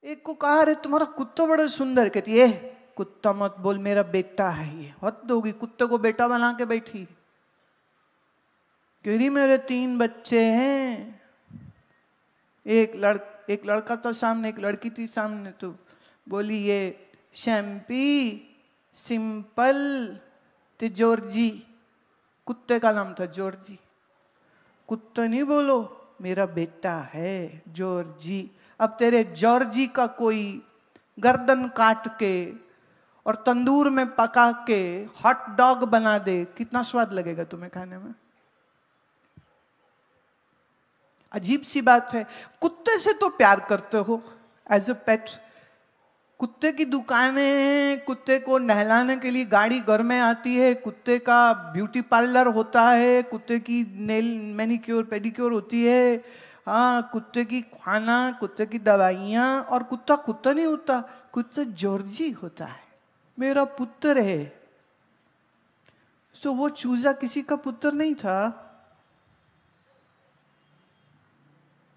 एक को कहा अरे तुम्हारा कुत्ता बड़ा सुंदर, कहती है कुत्ता मत बोल, मेरा बेटा है ये। हद होगी, कुत्ते को बेटा बना के बैठी। कह रही मेरे 3 बच्चे हैं, एक लड़का था सामने, एक लड़की थी सामने। तो बोली ये शैम्पी, सिंपल, तो जॉर्जी, कुत्ते का नाम था जॉर्जी। कुत्ता नहीं बोलो, मेरा बेटा है जॉर्जी। अब तेरे जॉर्जी का कोई गर्दन काट के और तंदूर में पका के हॉट डॉग बना दे, कितना स्वाद लगेगा तुम्हें खाने में? अजीब सी बात है। कुत्ते से तो प्यार करते हो एज अ पेट, कुत्ते की दुकानें हैं, कुत्ते को नहलाने के लिए गाड़ी घर में आती है, कुत्ते का ब्यूटी पार्लर होता है, कुत्ते की नेल मैनिक्योर पेडिक्योर होती है, हाँ, कुत्ते की खाना, कुत्ते की दवाइयाँ। और कुत्ता कुत्ता नहीं होता, कुत्ता जॉर्जी होता है, मेरा पुत्र है। तो वो चूजा किसी का पुत्र नहीं था।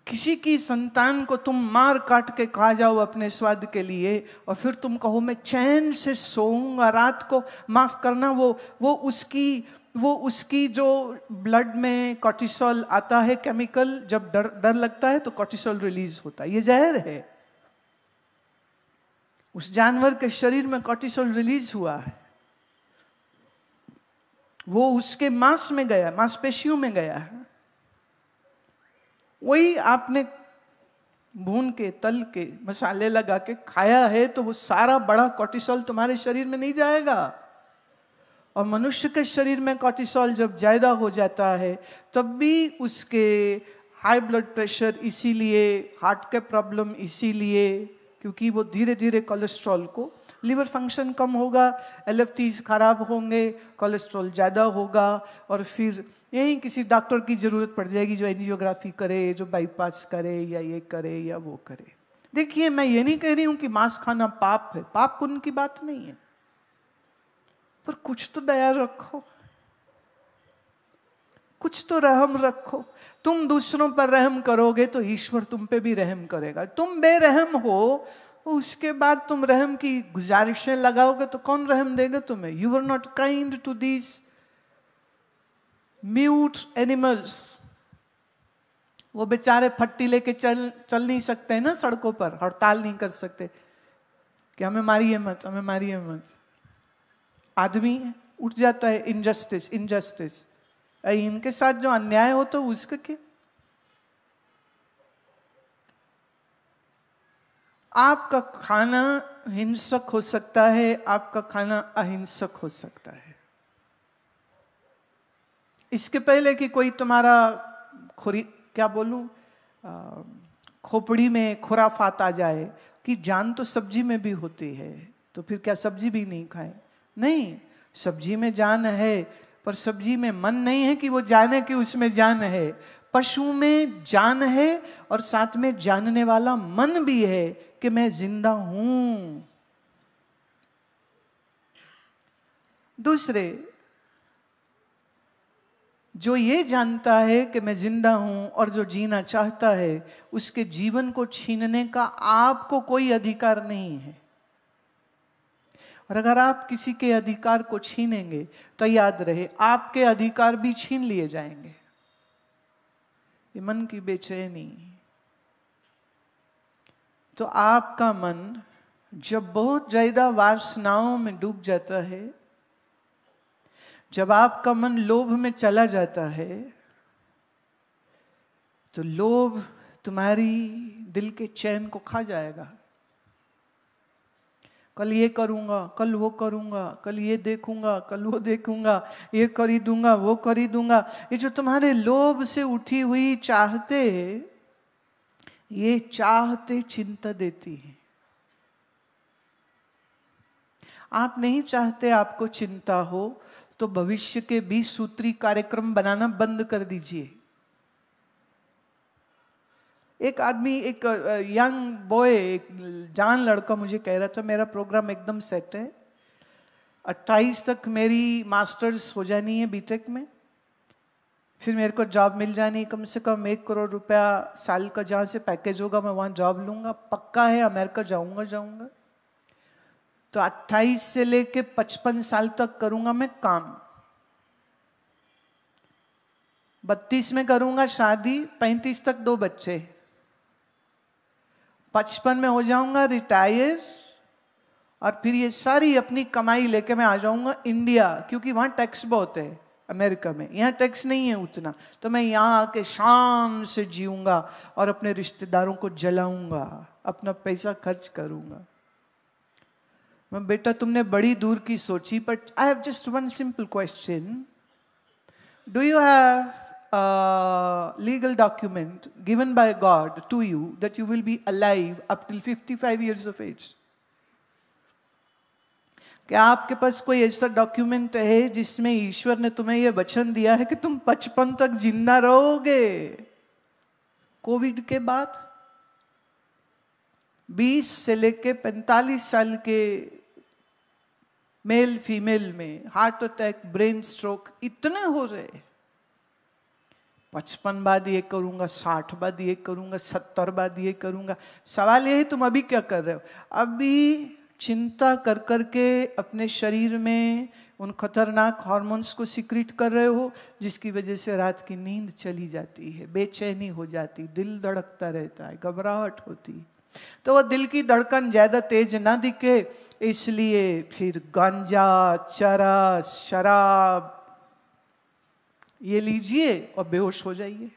किसी की संतान को तुम मार काट के खा जाओ अपने स्वाद के लिए, और फिर तुम कहो मैं चैन से सोऊंगा रात को। माफ करना, वो उसकी जो ब्लड में कॉर्टिसोल आता है केमिकल, जब डर लगता है तो कॉर्टिसोल रिलीज होता है, ये जहर है। उस जानवर के शरीर में कॉर्टिसोल रिलीज हुआ है, वो उसके मांस में गया, मांसपेशियों में गया है। वही आपने भून के तल के मसाले लगा के खाया है, तो वो सारा बड़ा कॉर्टिसोल तुम्हारे शरीर में नहीं जाएगा। और मनुष्य के शरीर में कॉर्टिसोल जब ज्यादा हो जाता है तब भी उसके हाई ब्लड प्रेशर, इसीलिए हार्ट के प्रॉब्लम, इसीलिए क्योंकि वो धीरे धीरे कोलेस्ट्रॉल को, लिवर फंक्शन कम होगा, LFTs खराब होंगे, कोलेस्ट्रॉल ज़्यादा होगा, और फिर यही किसी डॉक्टर की ज़रूरत पड़ जाएगी जो एंजियोग्राफी करे, जो बाईपास करे, या ये करे या वो करे। देखिए, मैं ये नहीं कह रही हूँ कि मांस खाना पाप है, पाप पुण्य की बात नहीं है, पर कुछ तो दया रखो, कुछ तो रहम रखो। तुम दूसरों पर रहम करोगे तो ईश्वर तुम पे भी रहम करेगा। तुम बेरहम हो, उसके बाद तुम रहम की गुजारिशें लगाओगे तो कौन रहम देगा तुम्हें? You are not kind to these mute animals. वो बेचारे फट्टी लेके चल नहीं सकते हैं ना सड़कों पर, हड़ताल नहीं कर सकते कि हमें मारिए मत, हमें मारिए मत। आदमी उठ जाता है, इनजस्टिस इनजस्टिस, इनके साथ जो अन्याय हो तो उसका क्या? आपका खाना हिंसक हो सकता है, आपका खाना अहिंसक हो सकता है। इसके पहले कि कोई तुम्हारा खोपड़ी में खुराफात आ जाए कि जान तो सब्जी में भी होती है, तो फिर क्या सब्जी भी नहीं खाए? नहीं, सब्जी में जान है, पर सब्जी में मन नहीं है कि वो जाने कि उसमें जान है। पशु में जान है और साथ में जानने वाला मन भी है कि मैं जिंदा हूं। दूसरे, जो ये जानता है कि मैं जिंदा हूं और जो जीना चाहता है, उसके जीवन को छीनने का आपको कोई अधिकार नहीं है। और अगर आप किसी के अधिकार को छीनेंगे तो याद रहे, आपके अधिकार भी छीन लिए जाएंगे। ये मन की बेचैनी। तो आपका मन जब बहुत ज्यादा वासनाओं में डूब जाता है, जब आपका मन लोभ में चला जाता है, तो लोभ तुम्हारी दिल के चैन को खा जाएगा। कल ये करूंगा, कल वो करूंगा, कल ये देखूंगा, कल वो देखूंगा, ये खरीदूंगा, वो खरीदूंगा। ये जो तुम्हारे लोभ से उठी हुई चाहते, ये चाहते चिंता देती है। आप नहीं चाहते आपको चिंता हो तो भविष्य के 20 सूत्री कार्यक्रम बनाना बंद कर दीजिए। एक आदमी, एक यंग बॉय, एक जान लड़का मुझे कह रहा था मेरा प्रोग्राम एकदम सेट है, 28 तक मेरी मास्टर्स हो जानी है बीटेक में, फिर मेरे को जॉब मिल जानी, कम से कम 1 करोड़ रुपया साल का जहाँ से पैकेज होगा मैं वहाँ जॉब लूँगा, पक्का है अमेरिका जाऊँगा। तो 28 से लेके 55 साल तक करूँगा मैं काम, 32 में करूँगा शादी, 35 तक 2 बच्चे, 55 में हो जाऊँगा रिटायर, और फिर ये सारी अपनी कमाई लेके मैं आ जाऊँगा इंडिया, क्योंकि वहाँ टैक्स बहुत है अमेरिका में, यहाँ टैक्स नहीं है उतना। तो मैं यहाँ आके शान से जीऊँगा और अपने रिश्तेदारों को जलाऊँगा, अपना पैसा खर्च करूँगा। मैं बेटा तुमने बड़ी दूर की सोची, but I have just one simple question, do you have legal document given by God to you that you will be alive up till 55 years of age? क्या आपके पास कोई ऐसा डॉक्यूमेंट है जिसमें ईश्वर ने तुम्हें यह वचन दिया है कि तुम 55 तक जिंदा रहोगे? कोविड के बाद 20 से लेके 45 साल के मेल फीमेल में हार्ट अटैक, ब्रेन स्ट्रोक इतने हो रहे, 55 बाद ये करूंगा, 60 बाद ये करूंगा, 70 बाद ये करूंगा। सवाल ये है तुम अभी क्या कर रहे हो? अभी चिंता कर करके अपने शरीर में उन खतरनाक हार्मोन्स को सीक्रेट कर रहे हो, जिसकी वजह से रात की नींद चली जाती है, बेचैनी हो जाती, दिल धड़कता रहता है, घबराहट होती। तो वो दिल की धड़कन ज्यादा तेज ना दिखे, इसलिए फिर गांजा, चरस, शराब ये लीजिए और बेहोश हो जाइए।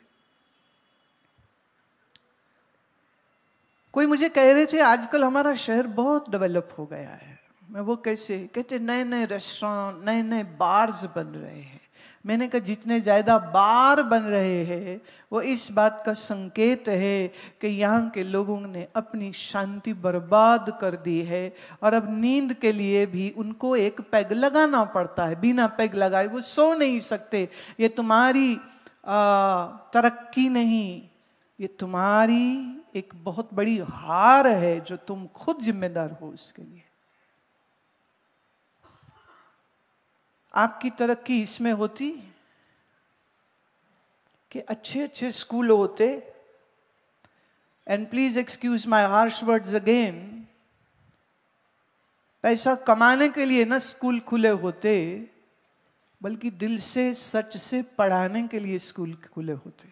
कोई मुझे कह रहे थे आजकल हमारा शहर बहुत डेवलप हो गया है। मैं वो कैसे? कहते नए नए रेस्टोरेंट, नए नए बार्स बन रहे हैं। मैंने कहा जितने ज़्यादा बार बन रहे हैं वो इस बात का संकेत है कि यहाँ के लोगों ने अपनी शांति बर्बाद कर दी है, और अब नींद के लिए भी उनको एक पैग लगाना पड़ता है, बिना पैग लगाए वो सो नहीं सकते। ये तुम्हारी तरक्की नहीं, ये तुम्हारी एक बहुत बड़ी हार है जो तुम खुद जिम्मेदार हो उसके लिए। आपकी तरक्की इसमें होती कि अच्छे अच्छे स्कूल होते, and please excuse my harsh words again, पैसा कमाने के लिए ना स्कूल खुले होते, बल्कि दिल से सच से पढ़ाने के लिए स्कूल खुले होते।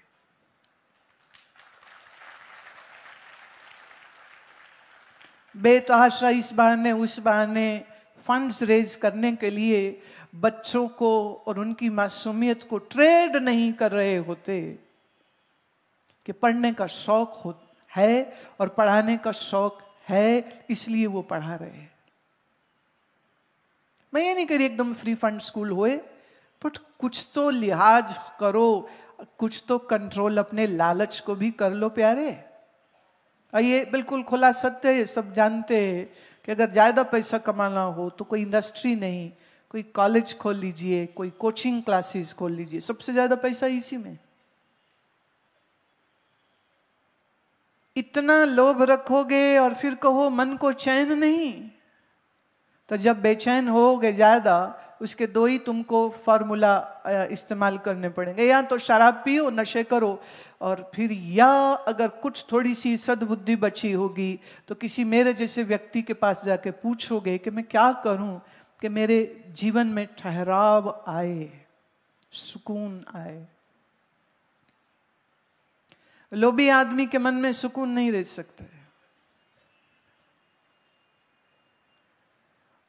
बेतहाशा इस बहाने उस बहाने फंड्स रेज करने के लिए बच्चों को और उनकी मासूमियत को ट्रेड नहीं कर रहे होते कि पढ़ने का शौक है और पढ़ाने का शौक है, इसलिए वो पढ़ा रहे हैं। मैं ये नहीं कह रही एकदम फ्री फंड स्कूल होए, बट कुछ तो लिहाज करो, कुछ तो कंट्रोल अपने लालच को भी कर लो प्यारे। और ये बिल्कुल खुला सत्य है, सब जानते हैं कि अगर ज़्यादा पैसा कमाना हो तो कोई इंडस्ट्री नहीं, कोई कॉलेज खोल लीजिए, कोई कोचिंग क्लासेस खोल लीजिए, सबसे ज़्यादा पैसा इसी में। इतना लोभ रखोगे और फिर कहो मन को चैन नहीं, तो जब बेचैन होगे ज़्यादा, उसके 2 ही तुमको फार्मूला इस्तेमाल करने पड़ेंगे, या तो शराब पियो, नशे करो, और फिर या अगर कुछ थोड़ी सी सद्बुद्धि बची होगी तो किसी मेरे जैसे व्यक्ति के पास जाके पूछोगे कि मैं क्या करूं कि मेरे जीवन में ठहराव आए, सुकून आए। लोभी आदमी के मन में सुकून नहीं रह सकता है।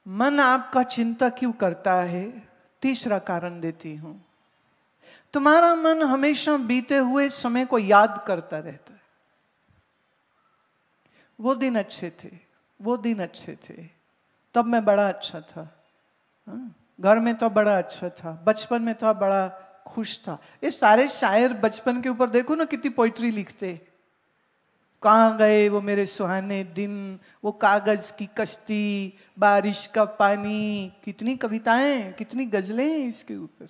मन आपका चिंता क्यों करता है? तीसरा कारण देती हूं। तुम्हारा मन हमेशा बीते हुए समय को याद करता रहता है। वो दिन अच्छे थे, वो दिन अच्छे थे, तब मैं बड़ा अच्छा था, घर में तो बड़ा अच्छा था, बचपन में तो बड़ा खुश था। ये सारे शायर बचपन के ऊपर देखो ना कितनी पोइट्री लिखते। कहाँ गए वो मेरे सुहाने दिन, वो कागज की कश्ती, बारिश का पानी, कितनी कविताएं, कितनी गजलें हैं इसके ऊपर।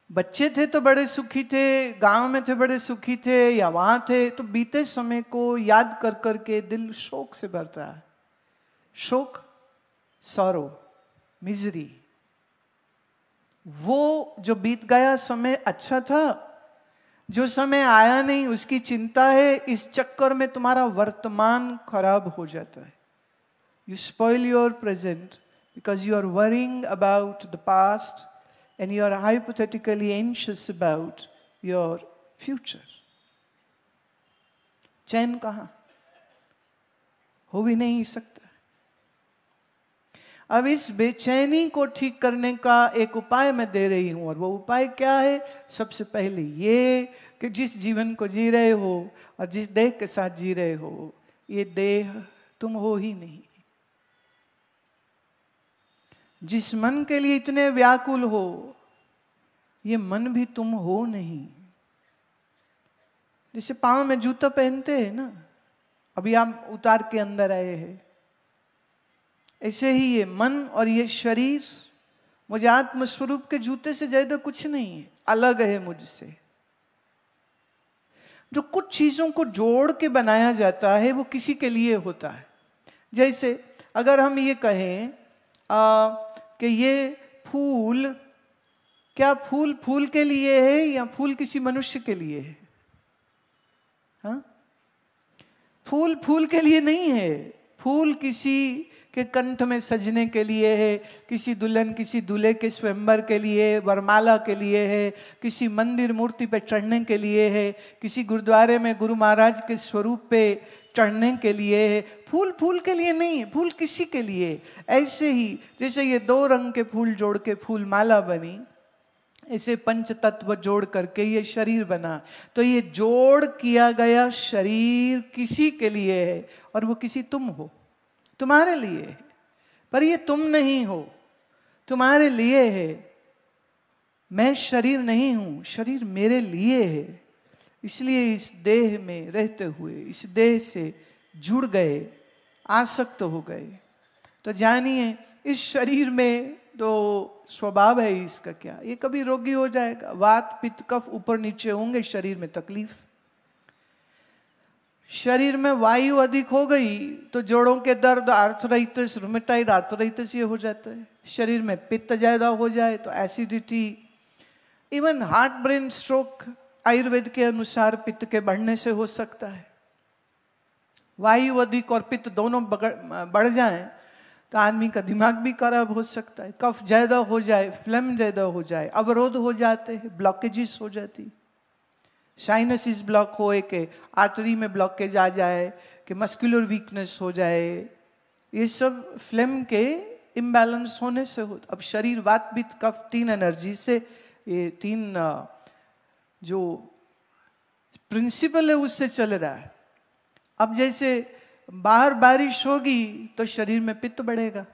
बच्चे थे तो बड़े सुखी थे, गांव में थे बड़े सुखी थे, या वहां थे, तो बीते समय को याद कर करके दिल शोक से भरता है। शोक, सॉरो, मिजरी। वो जो बीत गया समय अच्छा था, जो समय आया नहीं उसकी चिंता है, इस चक्कर में तुम्हारा वर्तमान खराब हो जाता है. You spoil your present because you are worrying about the past and you are hypothetically anxious about your future. चैन कहाँ? हो भी नहीं सकता. अब इस बेचैनी को ठीक करने का एक उपाय मैं दे रही हूं, और वो उपाय क्या है? सबसे पहले ये कि जिस जीवन को जी रहे हो और जिस देह के साथ जी रहे हो, ये देह तुम हो ही नहीं. जिस मन के लिए इतने व्याकुल हो, ये मन भी तुम हो नहीं. जैसे पांव में जूता पहनते हैं ना, अभी आप उतार के अंदर आए हैं, ऐसे ही ये मन और ये शरीर मुझे आत्म स्वरूप के जूते से ज्यादा कुछ नहीं है, अलग है मुझसे. जो कुछ चीजों को जोड़ के बनाया जाता है वो किसी के लिए होता है. जैसे अगर हम ये कहें कि ये फूल, क्या फूल फूल के लिए है या फूल किसी मनुष्य के लिए है? हाँ? फूल फूल के लिए नहीं है. फूल किसी के कंठ में सजने के लिए है, किसी दुल्हन किसी दूल्हे के स्वयंवर के लिए, वरमाला के लिए है, किसी मंदिर मूर्ति पे चढ़ने के लिए है, किसी गुरुद्वारे में गुरु महाराज के स्वरूप पे चढ़ने के लिए है. फूल फूल के लिए नहीं है, फूल किसी के लिए. ऐसे ही जैसे ये 2 रंग के फूल जोड़ के फूल माला बनी, ऐसे पंच तत्व जोड़ करके ये शरीर बना. तो ये जोड़ किया गया शरीर किसी के लिए है, और वो किसी तुम हो, तुम्हारे लिए है. पर ये तुम नहीं हो, तुम्हारे लिए है. मैं शरीर नहीं हूं, शरीर मेरे लिए है. इसलिए इस देह में रहते हुए इस देह से जुड़ गए, आसक्त हो गए. तो जानिए इस शरीर में तो स्वभाव है इसका क्या, ये कभी रोगी हो जाएगा. वात पित्त कफ ऊपर नीचे होंगे, शरीर में तकलीफ. शरीर में वायु अधिक हो गई तो जोड़ों के दर्द, आर्थराइटिस, रूमेटाइड आर्थराइटिस ये हो जाता है. शरीर में पित्त ज्यादा हो जाए तो acidity, even heart brain stroke Ayurveda के अनुसार पित्त के बढ़ने से हो सकता है. वायु अधिक और पित्त दोनों बढ़ जाएं तो आदमी का दिमाग भी खराब हो सकता है. कफ ज्यादा हो जाए, फ्लेम ज्यादा हो जाए, अवरोध हो जाते हैं, ब्लॉकेजेस हो जाती. साइनसिस ब्लॉक होए के आर्टरी में ब्लॉकेज आ जाए, कि मस्कुलर वीकनेस हो जाए, ये सब फ्लेम के इम्बैलेंस होने से हो. अब शरीर वात पित्त कफ 3 एनर्जी से, ये 3 जो प्रिंसिपल है उससे चल रहा है. अब जैसे बाहर बारिश होगी तो शरीर में पित्त बढ़ेगा.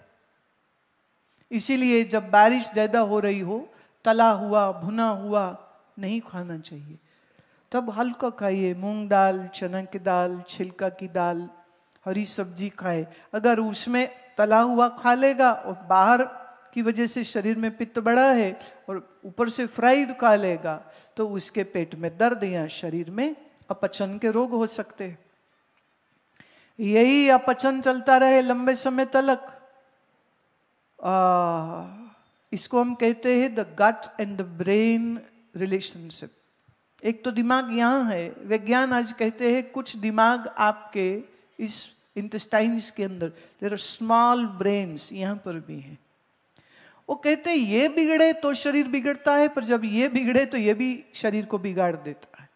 इसीलिए जब बारिश ज्यादा हो रही हो, तला हुआ भुना हुआ नहीं खाना चाहिए. तब हल्का खाइए, मूंग दाल, चना की दाल, छिलका की दाल, हरी सब्जी खाए. अगर उसमें तला हुआ खा लेगा और बाहर की वजह से शरीर में पित्त बढ़ा है और ऊपर से फ्राइड खा लेगा तो उसके पेट में दर्द या शरीर में अपचन के रोग हो सकते हैं. यही अपचन चलता रहे लंबे समय तक, इसको हम कहते हैं the gut and the brain relationship. एक तो दिमाग यहाँ है, विज्ञान आज कहते हैं कुछ दिमाग आपके इस इंटेस्टाइन्स के अंदर, देयर आर स्मॉल ब्रेन्स यहाँ पर भी हैं. वो कहते हैं ये बिगड़े तो शरीर बिगड़ता है, पर जब ये बिगड़े तो ये भी शरीर को बिगाड़ देता है.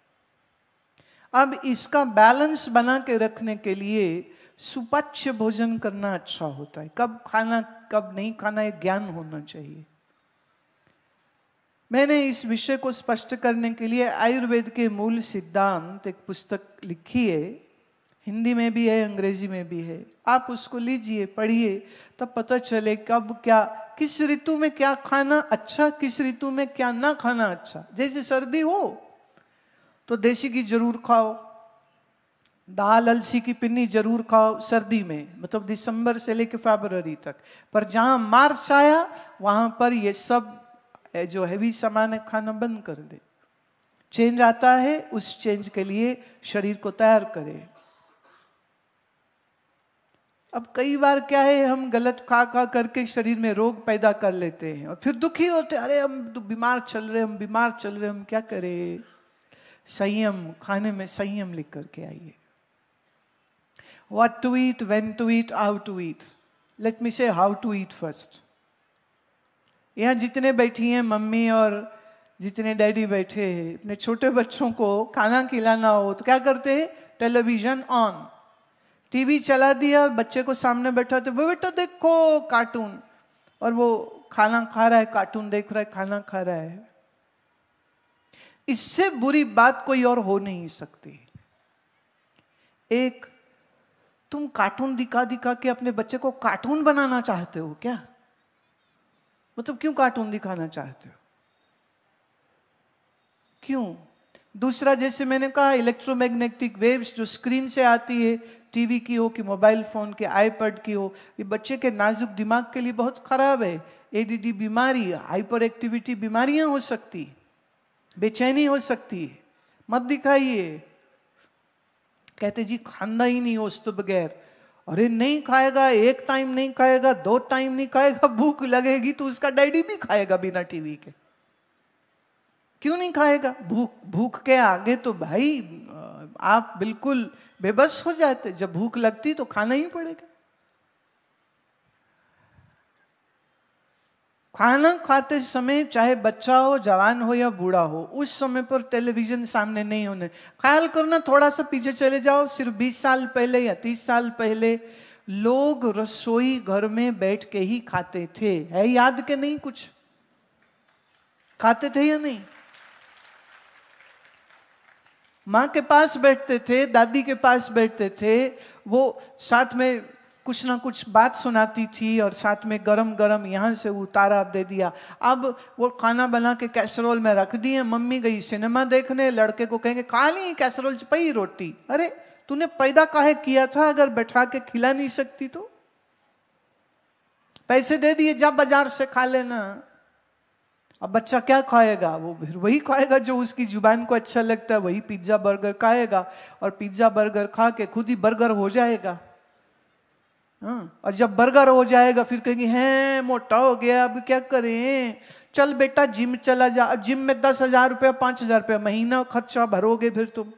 अब इसका बैलेंस बना के रखने के लिए सुपाच्य भोजन करना अच्छा होता है. कब खाना कब नहीं खाना एक ज्ञान होना चाहिए. मैंने इस विषय को स्पष्ट करने के लिए आयुर्वेद के मूल सिद्धांत एक पुस्तक लिखी है. हिंदी में भी है, अंग्रेजी में भी है. आप उसको लीजिए, पढ़िए, तब पता चले कब क्या, किस ऋतु में क्या खाना अच्छा, किस ऋतु में क्या ना खाना अच्छा. जैसे सर्दी हो तो देसी घी जरूर खाओ, दाल अलसी की पिन्नी जरूर खाओ सर्दी में, मतलब दिसंबर से लेकर फरवरी तक. पर जहां मार्च आया वहां पर ये सब जो हैवी सामान है खाना बंद कर दे. चेंज आता है, उस चेंज के लिए शरीर को तैयार करे. अब कई बार क्या है, हम गलत खा खा करके शरीर में रोग पैदा कर लेते हैं और फिर दुखी होते, अरे हम तो बीमार चल रहे, हम बीमार चल रहे, हम क्या करें। संयम, खाने में संयम लिख करके आइए। What to eat, when to eat, how to eat. Let me say how to eat first. यहाँ जितने बैठी हैं मम्मी और जितने डैडी बैठे हैं, अपने छोटे बच्चों को खाना खिलाना हो तो क्या करते हैं, टेलीविजन ऑन, टीवी चला दिया और बच्चे को सामने बैठा तो बेटा देखो कार्टून, और वो खाना खा रहा है, कार्टून देख रहा है, खाना खा रहा है। इससे बुरी बात कोई और हो नहीं सकती। एक, तुम कार्टून दिखा दिखा के अपने बच्चे को कार्टून बनाना चाहते हो क्या? मतलब क्यों कार्टून दिखाना चाहते हो, क्यों? दूसरा, जैसे मैंने कहा, इलेक्ट्रोमैग्नेटिक वेव्स जो स्क्रीन से आती है, टीवी की हो कि मोबाइल फोन के, आईपैड की हो, ये बच्चे के नाजुक दिमाग के लिए बहुत खराब है। एडीडी बीमारी, हाइपर एक्टिविटी बीमारियां हो सकती, बेचैनी हो सकती है, मत दिखाइए। कहते जी खाना ही नहीं हो उसके बगैर, अरे नहीं खाएगा, एक टाइम नहीं खाएगा, 2 टाइम नहीं खाएगा, भूख लगेगी तो उसका डैडी भी खाएगा बिना टीवी के। क्यों नहीं खाएगा? भूख के आगे तो भाई आप बिल्कुल बेबस हो जाते, जब भूख लगती तो खाना ही पड़ेगा। खाना खाते समय चाहे बच्चा हो, जवान हो या बूढ़ा हो, उस समय पर टेलीविजन सामने नहीं होने। ख्याल करना, थोड़ा सा पीछे चले जाओ, सिर्फ 20 साल पहले या 30 साल पहले लोग रसोई घर में बैठ के ही खाते थे। है याद के नहीं? कुछ खाते थे या नहीं? माँ के पास बैठते थे, दादी के पास बैठते थे, वो साथ में कुछ ना कुछ बात सुनाती थी और साथ में गरम गरम यहाँ से उतारा दे दिया। अब वो खाना बना के कैसरोल में रख दिए, मम्मी गई सिनेमा देखने, लड़के को कहेंगे खा ली कैसरोल पई रोटी। अरे तूने पैदा काहे किया था अगर बैठा के खिला नहीं सकती तो? पैसे दे दिए, जा बाजार से खा लेना। अब बच्चा क्या खाएगा? वो फिर वही खाएगा जो उसकी जुबान को अच्छा लगता है, वही पिज्जा बर्गर खाएगा और पिज्जा बर्गर खा के खुद ही बर्गर हो जाएगा। हाँ, और जब बर्गर हो जाएगा फिर कहेंगे हैं मोटा हो गया, अब क्या करें, चल बेटा जिम चला जा। अब जिम में 10,000 रुपया 5,000 रुपया महीना खर्चा भरोगे फिर तुम।